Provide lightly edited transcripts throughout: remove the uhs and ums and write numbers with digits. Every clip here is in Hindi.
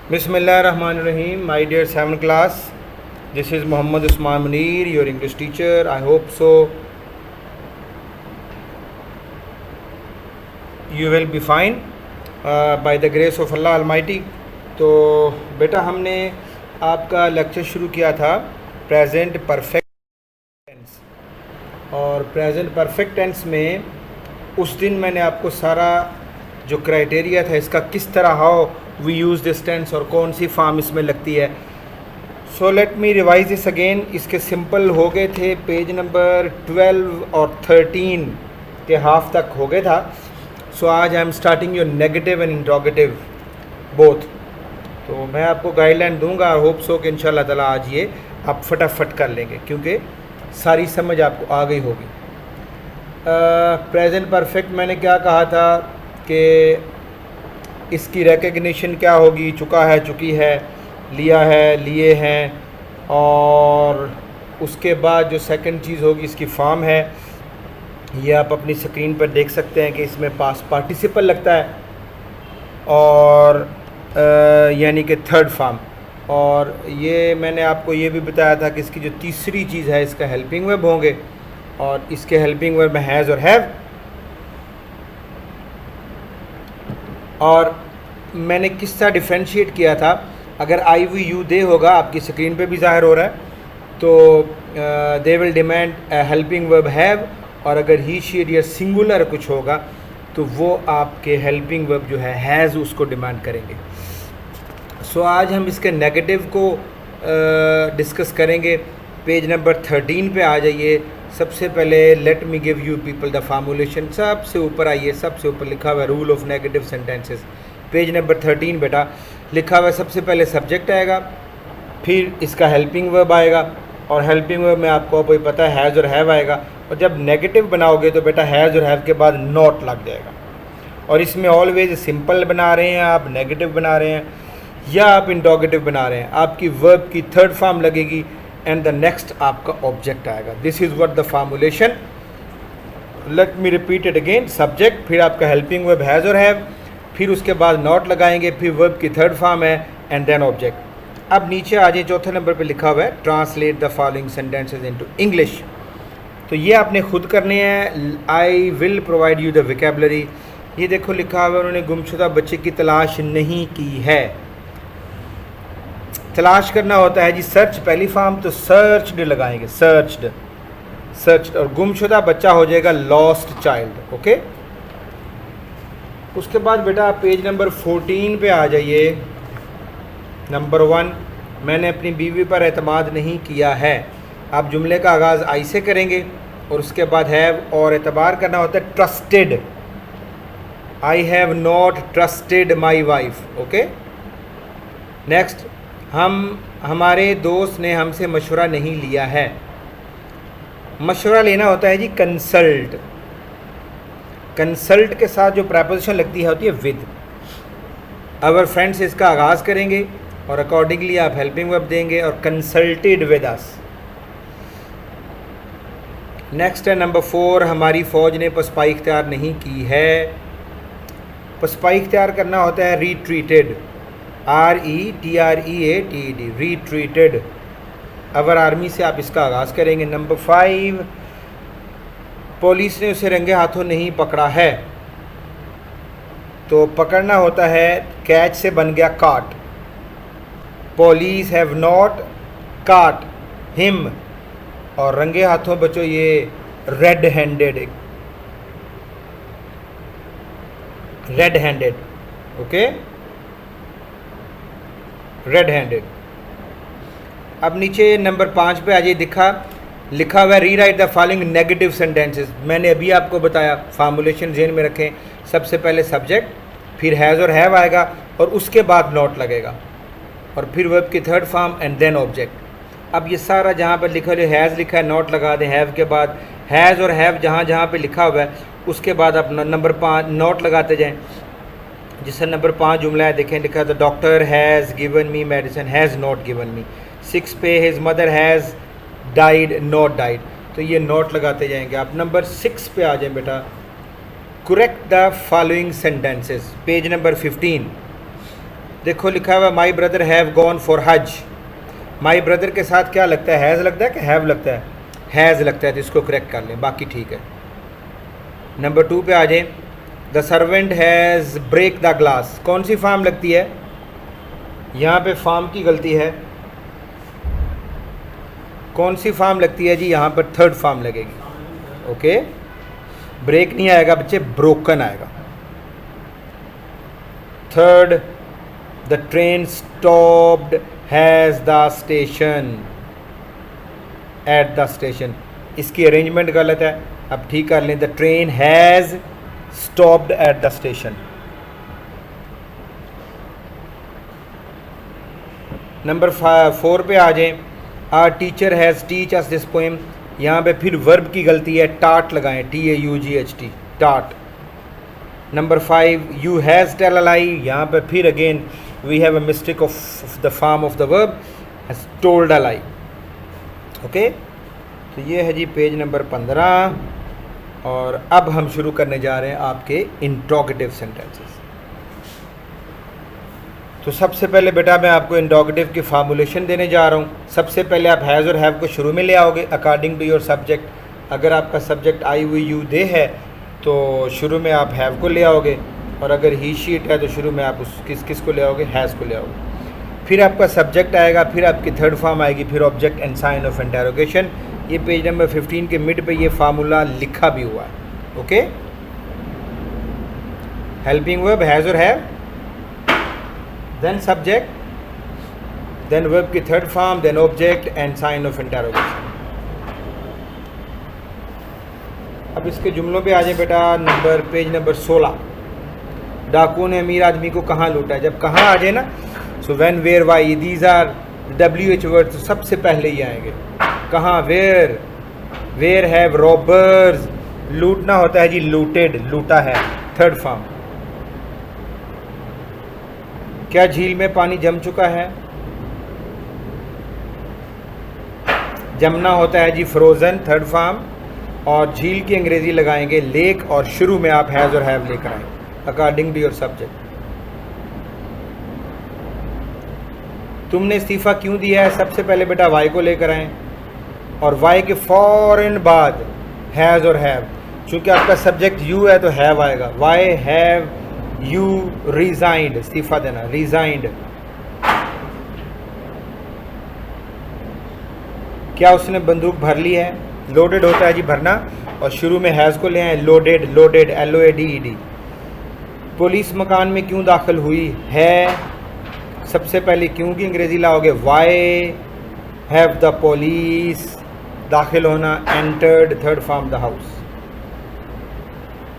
Bismillahirrahmanirrahim. My dear 7th class, this is Muhammad Usman Munir, your English teacher. I hope so you will be fine by the grace of Allah Almighty. तो बेटा हमने आपका लेक्चर शुरू किया था प्रेजेंट परफेक्ट टेंस, और प्रेजेंट परफेक्ट टेंस में उस दिन मैंने आपको सारा जो क्राइटेरिया था इसका किस तरह how we use this tense और कौन सी फॉर्म इसमें लगती है. So let me revise this again. इसके सिंपल हो गए थे, पेज नंबर 12 और 13 के हाफ तक हो गया था. सो आज I am starting your negative and interrogative both. तो मैं आपको गाइडलाइन दूंगा और होप सो कि इंशाल्लाह ताला आज ये आप फटाफट कर लेंगे क्योंकि सारी समझ आपको आ गई होगी. प्रेजेंट परफेक्ट मैंने क्या कहा था कि इसकी रिकग्निशन क्या होगी, चुका है, चुकी है, लिया है, लिए हैं, और उसके बाद जो सेकंड चीज़ होगी इसकी फॉर्म है. ये आप अपनी स्क्रीन पर देख सकते हैं कि इसमें पास्ट पार्टिसिपल लगता है और यानी कि थर्ड फॉर्म. और ये मैंने आपको ये भी बताया था कि इसकी जो तीसरी चीज़ है इसका हेल्पिंग वर्ब होंगे, और इसके हेल्पिंग वर्ब में हैज़ और हैव. और मैंने किस तरह डिफ्रेंशिएट किया था. अगर आई वी यू दे होगा, आपकी स्क्रीन पे भी ज़ाहिर हो रहा है, तो they will demand helping verb have, और अगर ही शी या सिंगुलर कुछ होगा तो वो आपके हेल्पिंग वर्ब जो है हैज़ उसको डिमांड करेंगे. सो आज हम इसके नेगेटिव को डिस्कस करेंगे. पेज नंबर 13 पे आ जाइए. सबसे पहले let me give you people the formulation. सबसे ऊपर आइए, सबसे ऊपर लिखा हुआ है rule of negative sentences. Page number 13 बेटा लिखा हुआ है, सबसे पहले सब्जेक्ट आएगा, फिर इसका हेल्पिंग वर्ब आएगा, और हेल्पिंग वर्ब में आपको कोई पता है हैज़ और हैव आएगा. और जब नेगेटिव बनाओगे तो बेटा हैज़ और हैव के बाद नॉट लग जाएगा. और इसमें ऑलवेज सिंपल बना रहे हैं आप, नेगेटिव बना रहे हैं, या आप इंट्रोगेटिव बना रहे हैं, आपकी वर्ब की थर्ड फॉर्म लगेगी एंड द नेक्स्ट आपका ऑब्जेक्ट आएगा. This is what the formulation. Let me repeat it again. Subject, फिर आपका हेल्पिंग वर्ब हैज़ और हैव, फिर उसके बाद नॉट लगाएंगे, फिर वर्ब की थर्ड फॉर्म है एंड देन ऑब्जेक्ट. अब नीचे आ जाइए, चौथे नंबर पे लिखा हुआ है translate the following sentences into English. तो ये आपने खुद करने हैं. I will provide you the vocabulary. ये देखो लिखा हुआ है उन्होंने गुमशुदा बच्चे की तलाश नहीं की है. तलाश करना होता है जी सर्च, पहली फॉर्म, तो सर्च्ड लगाएंगे, सर्च्ड, सर्च्ड, और गुमशुदा बच्चा हो जाएगा लॉस्ट चाइल्ड. ओके. उसके बाद बेटा पेज नंबर 14 पे आ जाइए. नंबर 1, मैंने अपनी बीवी पर एतमाद नहीं किया है. आप जुमले का आगाज़ आई से करेंगे और उसके बाद हैव, और एतबार करना होता है trusted. I have not trusted my wife. Okay. Next, हमारे दोस्त ने हमसे मशवरा नहीं लिया है. मशवरा लेना होता है जी कंसल्ट. कंसल्ट के साथ जो प्रपोजिशन लगती है होती है विद. अवर फ्रेंड्स इसका आगाज़ करेंगे और अकॉर्डिंगली आप हेल्पिंग वर्ब देंगे और कंसल्टेड विद अस. नेक्स्ट है नंबर 4, हमारी फ़ौज ने पसपाई इख्तियार नहीं की है. पसपाई इख्तियार करना होता है रीट्रीटेड, RETREATED, रीट्रीटेड. अवर आर्मी से आप इसका आगाज़ करेंगे. नंबर 5, पुलिस ने उसे रंगे हाथों नहीं पकड़ा है. तो पकड़ना होता है कैच से बन गया काट. पुलिस हैव नॉट काट हिम, और रंगे हाथों बच्चों ये red handed, red handed. Okay, red handed. अब नीचे नंबर 5 पे आ जाइए. लिखा हुआ है री right the following negative sentences. मैंने अभी आपको बताया, फार्मूलेशन ज़हन में रखें. सबसे पहले सब्जेक्ट, फिर हैज़ और हैव आएगा, और उसके बाद नॉट लगेगा, और फिर वर्ब की third form and then object. अब ये सारा जहाँ पर लिखा है हैज़ लिखा है, नॉट लगा दें. हैव के बाद हैज़ और हैव जहाँ जहाँ पे लिखा हुआ है उसके बाद आप नंबर 5 नॉट लगाते जाएँ. जिससे नंबर 5 जुमला है, देखें लिखा है the doctor has given me medicine, has not given me. 6 पे his mother has died, not died. तो ये नोट लगाते जाएंगे आप. नंबर 6 पे आ जाएं बेटा. Correct the following sentences, page number 15. देखो लिखा हुआ my brother have gone for Hajj. My brother के साथ क्या लगता है, हैज़ लगता है कि हैव लगता है, हैज़ लगता है, तो इसको करेक्ट कर लें, बाकी ठीक है। नंबर 2 पे आ जाए, the servant has break the glass, कौन सी फॉर्म लगती है, यहाँ पे फॉर्म की गलती है, कौन सी फॉर्म लगती है जी, यहाँ पर थर्ड फॉर्म लगेगी। ओके, ब्रेक नहीं आएगा बच्चे, ब्रोकन आएगा। Third, the train stopped has the station, at the station, इसकी अरेंजमेंट गलत है, अब ठीक कर लें, the train has stopped at the station. Number 4 पे आ जाएं, our teacher has teach us this poem, यहाँ पे फिर वर्ब की गलती है, टाट लगाएं, TAUGHT, taught. Number 5, you has tell a lie, यहाँ पे फिर again we have a mistake of the form of the verb, has told a lie. Okay, तो ये है जी पेज नंबर 15, और अब हम शुरू करने जा रहे हैं आपके इंट्रोगेटिव सेंटेंसेस। तो सबसे पहले बेटा मैं आपको इंट्रोगेटिव की फार्मूलेशन देने जा रहा हूँ। सबसे पहले आप हैज़ और हैव को शुरू में ले आओगे अकॉर्डिंग टू योर सब्जेक्ट। अगर आपका subject I we you they है तो शुरू में आप हैव को ले आओगे, और अगर ही शीट है तो शुरू में आप उस किस को ले आओगे, हैज़ को ले आओगे। फिर आपका सब्जेक्ट आएगा, फिर आपकी थर्ड फॉर्म आएगी, फिर object and sign of interrogation. ये पेज नंबर 15 के मिड पे ये फार्मूला लिखा भी हुआ है। ओके, हेल्पिंग वर्ब हैज़ और have, then subject, then verb की third form, then object and sign of interrogation. अब इसके जुमलों पे आ जाए बेटा, पेज नंबर 16। डाकू ने अमीर आदमी को कहाँ लूटा, जब कहाँ आ जाए ना, so when, where, why, these are WH word, तो सबसे पहले ही आएंगे। कहाँ, वेयर, वेयर हैव रॉबर्स, लूटना होता है जी लूटेड, लूटा है, थर्ड फॉर्म। क्या झील में पानी जम चुका है, जमना होता है जी फ्रोजन, थर्ड फॉर्म। और झील की अंग्रेजी लगाएंगे लेक, और शुरू में आप हैज़ और हैव लेकर आए अकॉर्डिंग टू योर सब्जेक्ट। तुमने इस्तीफ़ा क्यों दिया है, सबसे पहले बेटा वाई को लेकर आए, और वाई के फौरन बाद हैज़ और हैव। चूँकि आपका सब्जेक्ट यू है तो हैव आएगा, वाई हैव यू रिजाइंड, इस्तीफ़ा देना, रिजाइंड। क्या उसने बंदूक भर ली है, लोडेड होता है जी भरना, और शुरू में हैज़ को ले आए, लोडेड, लोडेड, LOADED। पुलिस मकान में क्यों दाखिल हुई है, सबसे पहले क्यों की अंग्रेजी लाओगे, वाई हैव द पुलिस, दाखिल होना, entered, third form, the house.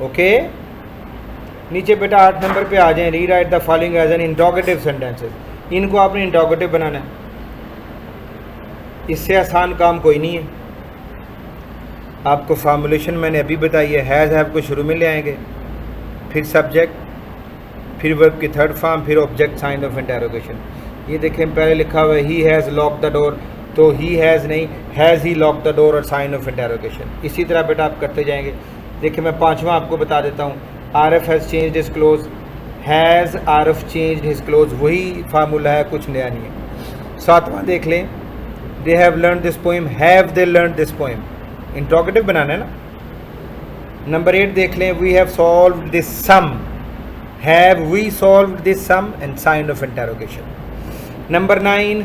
Okay, नीचे बेटा 8 नंबर पे आ जाएं, rewrite the following as an interrogative sentences. इनको आपने इंट्रोगेटिव बनाना है, इससे आसान काम कोई नहीं है। आपको फार्मूलेशन मैंने अभी बताई है, हैज़ हैव को शुरू में ले आएंगे, फिर सब्जेक्ट, फिर वर्ब की थर्ड फॉर्म, फिर ऑब्जेक्ट साइन ऑफ इंटरोगेशन। ये देखें पहले लिखा हुआ है he has lock the door, तो ही हैज़ नहीं, has he lock the door और साइन ऑफ इंटरोगेशन। इसी तरह बेटा आप करते जाएंगे। देखिए मैं 5वां आपको बता देता हूँ, RF has changed his clothes, has RF changed his clothes, वही फार्मूला है, कुछ नया नहीं है। 7वां देख लें, they have learn this poem, have they learn this poem, interrogative बनाना है ना। नंबर 8 देख लें, we have solved this sum, have we solved this sum and sign of interrogation. Number 9,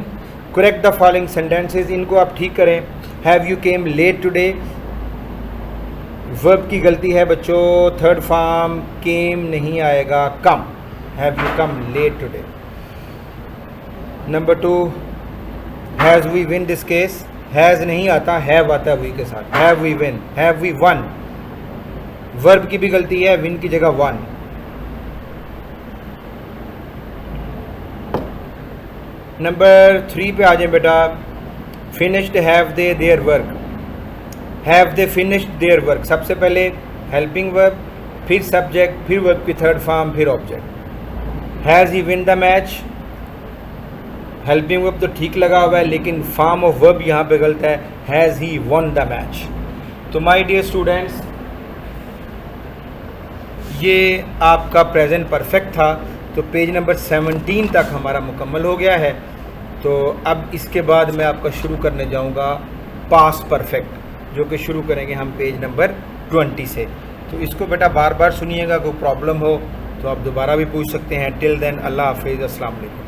correct the following sentences, इनको आप ठीक करें। Have you came late today, verb की गलती है बच्चों, थर्ड फॉर्म, केम नहीं आएगा, come, have you come late today. Number 2, has we win this case, has नहीं आता, हैव आता है वी के साथ, have we win, have we won. Verb की भी गलती है, विन की जगह वन। नंबर 3 पे आ जाए बेटा, finished have they their work, have they finished their work. सबसे पहले हेल्पिंग वर्ब, फिर सब्जेक्ट, फिर वर्ब की थर्ड फॉर्म, फिर object. Has he win the match, helping verb तो ठीक लगा हुआ है लेकिन फॉर्म ऑफ वर्ब यहाँ पे गलत है, has he one the match. तो माय डियर स्टूडेंट्स, ये आपका प्रेजेंट परफेक्ट था। तो पेज नंबर 17 तक हमारा मुकम्मल हो गया है। तो अब इसके बाद मैं आपका शुरू करने जाऊंगा पास्ट परफेक्ट, जो कि शुरू करेंगे हम पेज नंबर 20 से। तो इसको बेटा बार बार सुनिएगा, कोई प्रॉब्लम हो तो आप दोबारा भी पूछ सकते हैं। टिल देन अल्लाह हाफिज़, अस्सलाम वालेकुम।